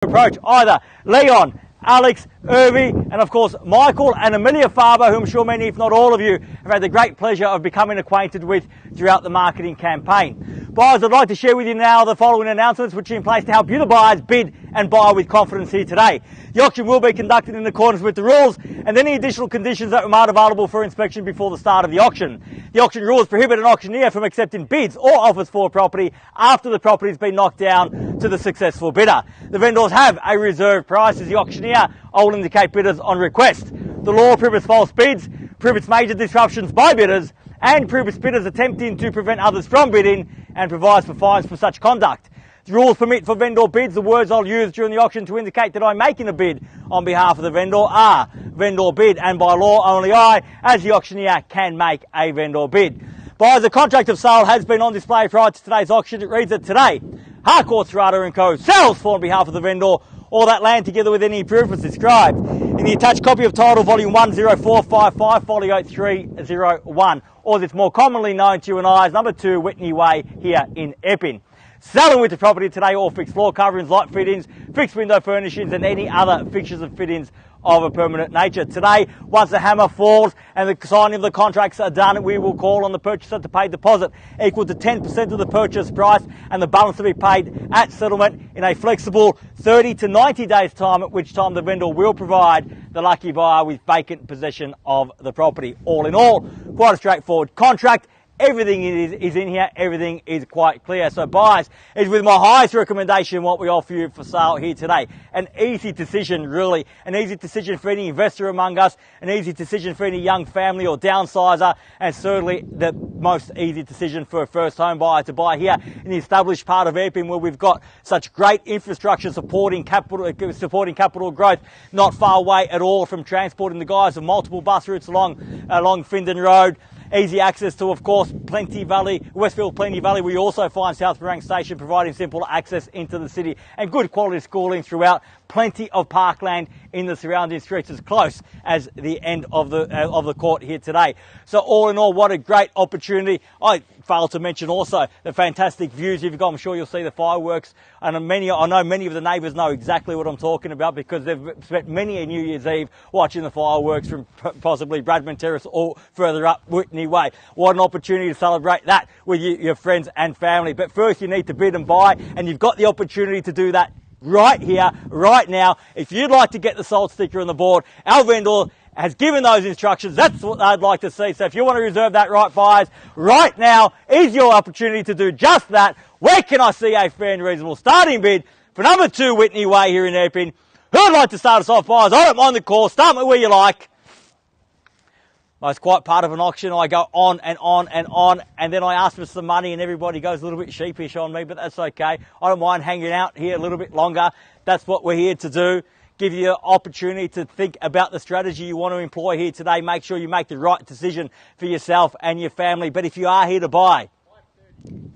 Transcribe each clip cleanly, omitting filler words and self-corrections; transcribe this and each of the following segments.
approach either Leon, Alex, Irvi, and of course Michael and Emilia Faba, who I'm sure many, if not all of you, have had the great pleasure of becoming acquainted with throughout the marketing campaign. Buyers, I'd like to share with you now the following announcements which are in place to help you, the buyers, bid and buy with confidence here today. The auction will be conducted in accordance with the rules and any additional conditions that are available for inspection before the start of the auction. The auction rules prohibit an auctioneer from accepting bids or offers for a property after the property has been knocked down to the successful bidder. The vendors have a reserve price as the auctioneer will indicate bidders on request. The law prohibits false bids, prohibits major disruptions by bidders, and prohibits bidders attempting to prevent others from bidding, and provides for fines for such conduct. The rules permit for vendor bids. The words I'll use during the auction to indicate that I'm making a bid on behalf of the vendor are vendor bid, and by law only I, as the auctioneer, can make a vendor bid. Buyers, the contract of sale has been on display prior to today's auction. It reads that today, Harcourts, Rata and Co. sells for on behalf of the vendor all that land together with any improvements described in the attached copy of title volume 10455 folio 301, or as it's more commonly known to you and I as number 2 Whitney Way here in Epping. Selling with the property today all fixed floor coverings, light fittings, fixed window furnishings and any other fixtures and fittings of a permanent nature. Today, once the hammer falls and the signing of the contracts are done, we will call on the purchaser to pay deposit equal to 10% of the purchase price, and the balance to be paid at settlement in a flexible 30 to 90 days time, at which time the vendor will provide the lucky buyer with vacant possession of the property. All in all, quite a straightforward contract. Everything is in here, everything is quite clear. So buyers, is with my highest recommendation what we offer you for sale here today. An easy decision, really. An easy decision for any investor among us, an easy decision for any young family or downsizer, and certainly the most easy decision for a first home buyer to buy here in the established part of Epping, where we've got such great infrastructure supporting capital growth, not far away at all from transporting the guys of multiple bus routes along Findon Road. Easy access to, of course, Plenty Valley, Westfield Plenty Valley. We also find South Morang Station providing simple access into the city and good quality schooling throughout. Plenty of parkland in the surrounding streets, as close as the end of the court here today. So all in all, what a great opportunity. I failed to mention also the fantastic views you've got. I'm sure you'll see the fireworks, and I know many of the neighbours know exactly what I'm talking about because they've spent many a New Year's Eve watching the fireworks from possibly Bradman Terrace or further up Whitney Way. What an opportunity to celebrate that with your friends and family. But first you need to bid and buy, and you've got the opportunity to do that right here, right now. If you'd like to get the sold sticker on the board, our vendor has given those instructions. That's what I'd like to see. So if you want to reserve that right, buyers, right now is your opportunity to do just that. Where can I see a fair and reasonable starting bid for number 2 Whitney Way here in Epping? Who'd like to start us off, buyers? I don't mind the call. Start me where you like. It's quite part of an auction. I go on and on and on, and then I ask for some money and everybody goes a little bit sheepish on me, but that's okay. I don't mind hanging out here a little bit longer. That's what we're here to do. Give you an opportunity to think about the strategy you want to employ here today. Make sure you make the right decision for yourself and your family. But if you are here to buy,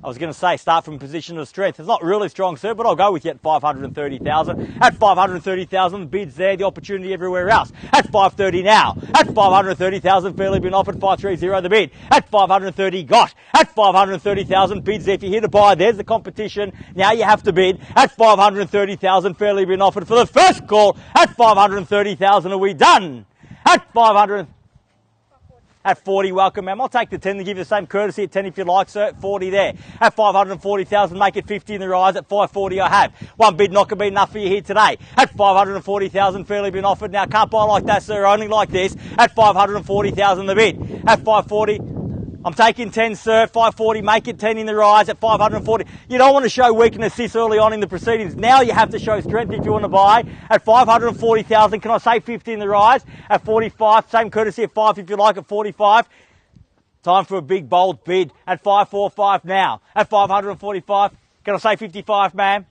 I was going to say start from a position of strength. It's not really strong, sir, but I'll go with you at 530,000. At 530,000, the bid's there, the opportunity everywhere else. At 530 now. At 530,000, fairly been offered. 530 the bid. At 530 got. At 530,000, bids there. If you're here to buy, there's the competition. Now you have to bid. At 530,000, fairly been offered for the first call. At 530,000, are we done? At 500. At 40, welcome, ma'am. I'll take the 10 to give you the same courtesy at 10 if you like, sir. At 40 there. At 540,000, make it 50 in the rise. At 540, I have. One bid not going to be enough for you here today. At 540,000, fairly been offered. Now, can't buy like that, sir, only like this. At 540,000, the bid. At 540, I'm taking 10, sir. 540, make it 10 in the rise. At 540, you don't want to show weakness this early on in the proceedings. Now you have to show strength if you want to buy. At 540,000, can I say 50 in the rise? At 45, same courtesy at 5 if you like. At 45, time for a big bold bid. At 545 now. At 545, can I say 55, ma'am?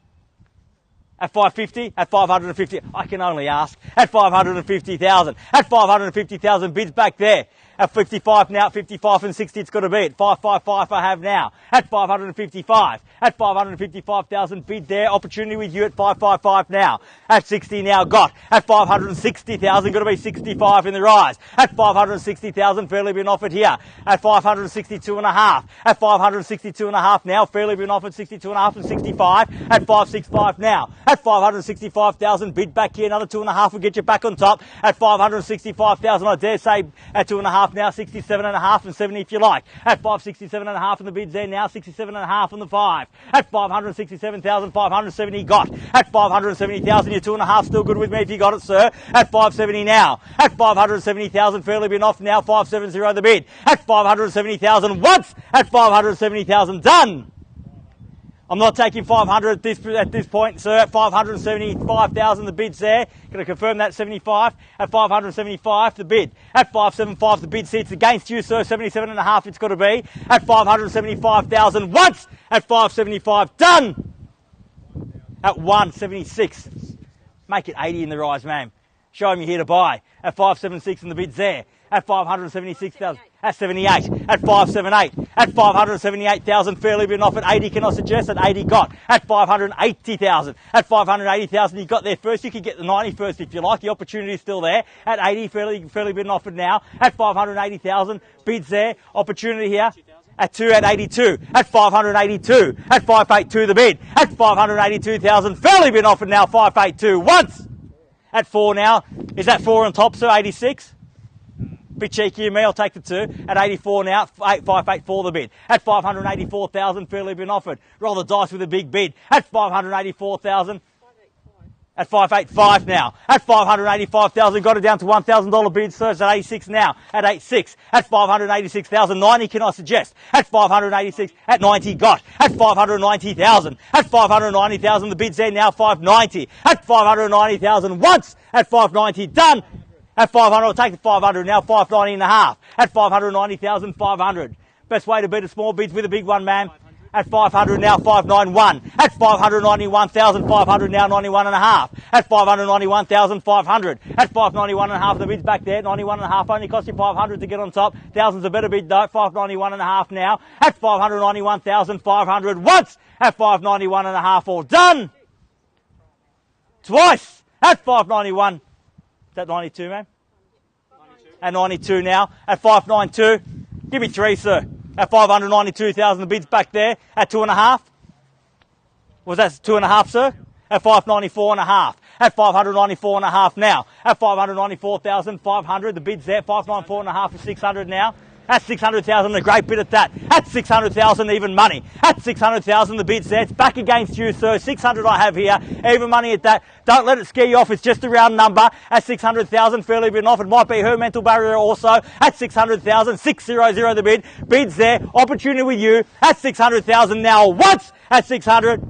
At 550, at 550, I can only ask. At 550,000, at 550,000, bids back there. At 55 now, at 55 and 60 it's got to be. At 555 I have now. At 555. At 555,000 bid there. Opportunity with you at 555 now. At 60 now got. At 560,000 got to be 65 in the rise. At 560,000 fairly been offered here. At 562 and a half. At 562 and a half now. Fairly been offered 62 and a half and 65. At 565 now. At 565,000 bid back here. Another 2.5 will get you back on top. At 565,000 I dare say at 2.5 now. 67 and a half and 70 if you like. At 567 and a half and the bid's there now. 67 and a half on the 5. At 567,570 got. At 570,000 your 2.5 still good with me if you got it, sir. At 570 now. At 570,000 fairly been off now. 570 the bid. At 570,000 once. At 570,000 done. I'm not taking 500 at this point, sir. At 575,000 the bid's there. Going to confirm that 75. At 575 the bid. At 575 the bid sits against you, sir. 77 and a half it's got to be. At 575,000 once. At 575 done. At 176. Make it 80 in the rise, ma'am. Show me here to buy. At 576 and the bid's there. At 576,000. At 78. At 578. At 578,000 fairly been offered. 80 can I suggest? At 80 got. At 580,000. At 580,000 you got there first. You could get the 90 first if you like. The opportunity is still there. At 80 fairly been offered now. At 580,000 bids there. Opportunity here. At 2 at 82. At 582. At 582 the bid. At 582,000 fairly been offered now. 582 once. At 4 now. Is that 4 on top, sir? 86? Bit cheeky of me, I'll take the 2. At 84 now, 584 the bid. At 584,000 fairly been offered. Roll the dice with a big bid. At 584,000. At 585 now. At 585,000, got it down to $1,000 bid, sir. It's at 86 now. At 86. At 586,000. 90 can I suggest? At 586. At 90 got. At 590,000. At 590,000 the bid's there now. 590. At 590,000 once. At 590 done. At 500, I'll take the 500 now, 590 and a half. At 590,500. Best way to beat a small bid's with a big one, ma'am. At 500 now, 591. At 591,500 now, 91 and a half. At 591,500. At 591 and a half, the bid's back there. 91 and a half only cost you 500 to get on top. Thousands a better bid though. 591 and a half now. At 591,500 once. At 591 and a half all done. Twice. At 591. Is that 92, man? 92. At 92 now. At 592. Give me 3, sir. At 592,000, the bid's back there. At 2.5. Was that 2.5, sir? At 594 and a half. At 594 and a half now. At 594,500, the bid's there. 594 and a half for 600 now. At 600,000, a great bid at that. At 600,000, even money. At 600,000, the bid's there. It's back against you, sir. 600 I have here. Even money at that. Don't let it scare you off. It's just a round number. At 600,000, fairly been offered. Might be her mental barrier also. At 600,000, 600 the bid. Bid's there. Opportunity with you. At 600,000 now. Once. At 600.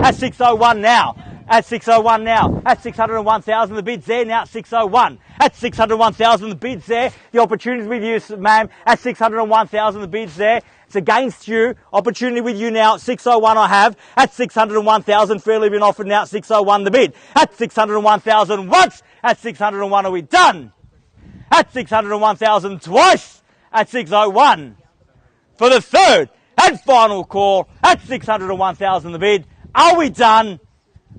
At 601 now. At 601 now. At 601,000, the bid's there now. At 601. At 601,000, the bid's there. The opportunity with you, ma'am. At 601,000, the bid's there. It's against you. Opportunity with you now. At 601 I have. At 601,000, fairly been offered now. At 601 the bid. At 601,000 once. At 601 are we done? At 601,000 twice. At 601. For the third and final call. At 601,000 the bid. Are we done?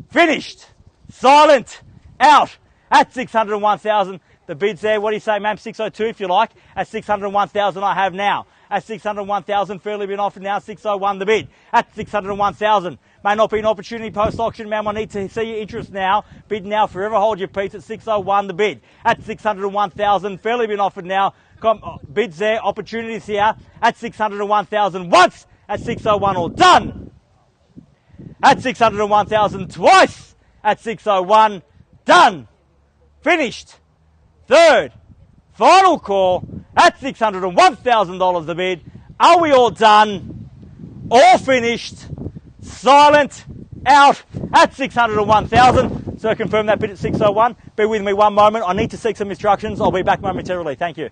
Finished. Silent. Out. At 601,000. The bid's there. What do you say, ma'am? 602 if you like. At 601,000 I have now. At 601,000 fairly been offered now. 601 the bid. At 601,000. May not be an opportunity post-auction, ma'am. I need to see your interest now. Bid now. Forever hold your peace. At 601 the bid. At 601,000 fairly been offered now. Bids there. Opportunities here. At 601,000 once. At 601 all done. At 601,000 twice. At 601 done. Finished. Third. Final call. At $601,000 the bid. Are we all done? All finished. Silent. Out. At 601,000. So confirm that bid at 601. Bear with me one moment. I need to seek some instructions. I'll be back momentarily. Thank you.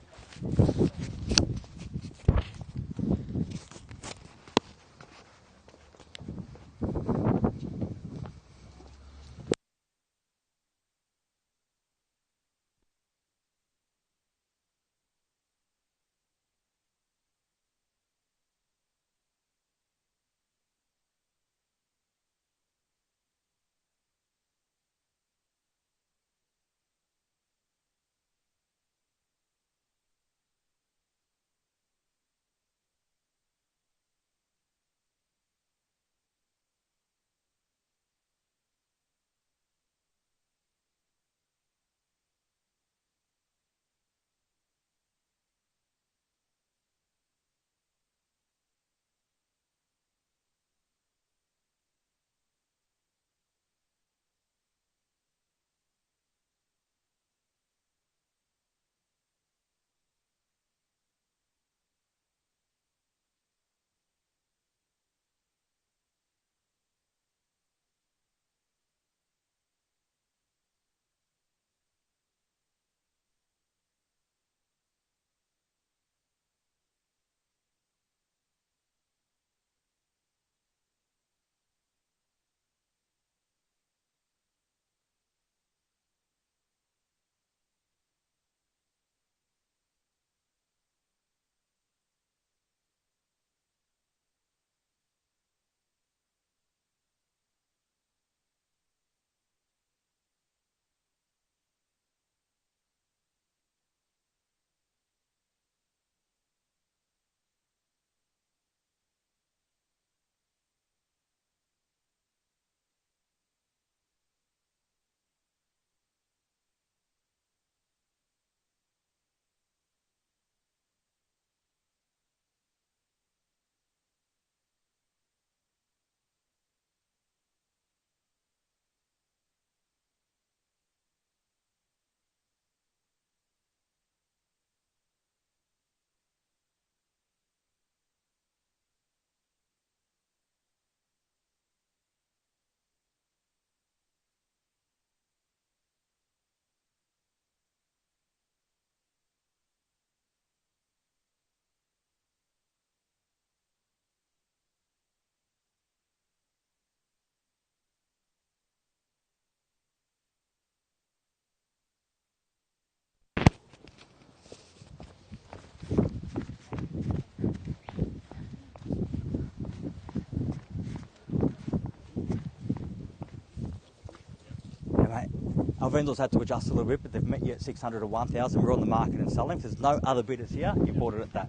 Our vendors had to adjust a little bit, but they've met you at 600 to 1,000. We're on the market and selling. If there's no other bidders here, you bought it at that.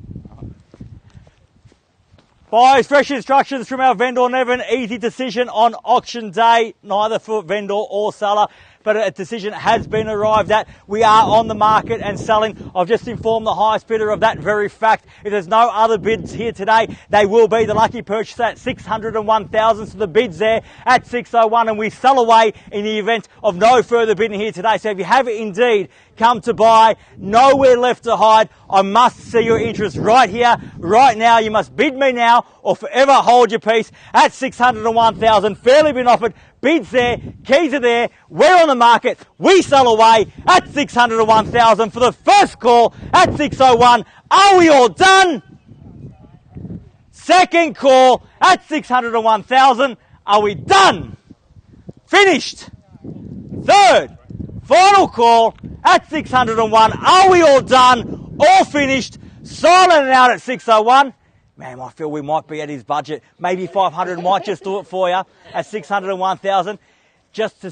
Buyers, fresh instructions from our vendor, never an easy decision on auction day, neither for vendor or seller, but a decision has been arrived at. We are on the market and selling. I've just informed the highest bidder of that very fact. If there's no other bids here today, they will be the lucky purchaser at 601,000. So the bid's there at 601, and we sell away in the event of no further bidding here today. So if you have indeed come to buy, nowhere left to hide, I must see your interest right here, right now. You must bid me now or forever hold your peace at 601,000. Fairly been offered. Bids there, keys are there, we're on the market, we sell away at 601,000 for the first call at 601. Are we all done? Second call at 601,000. Are we done? Finished. Third, final call at 601. Are we all done? All finished. Silent and out at 601. Man, I feel we might be at his budget. Maybe 500 might just do it for you at 601,000. Just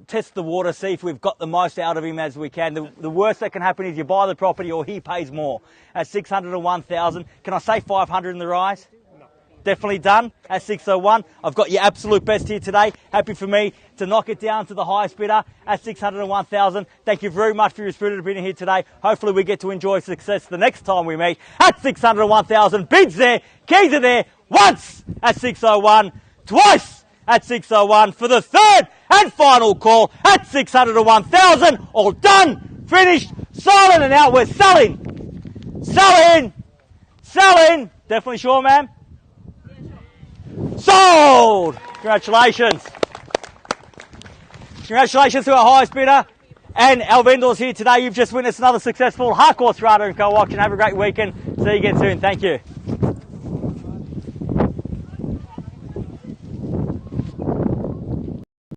test the water, see if we've got the most out of him as we can. The worst that can happen is you buy the property or he pays more at 601,000. Can I say 500 in the rise? No. Definitely done at 601. I've got your absolute best here today. Happy for me to knock it down to the highest bidder at 601,000. Thank you very much for your spirited bidding here today. Hopefully we get to enjoy success the next time we meet at 601,000. Bids there, keys are there, once at 601, twice at 601 for the third and final call at 601,000. All done, finished, silent and out. We're selling. Selling. Selling. Definitely sure, ma'am? Sold! Congratulations. Congratulations to our highest bidder and our vendors here today. You've just witnessed another successful Harcourts Rata & Co auction. Have a great weekend. See you again soon. Thank you.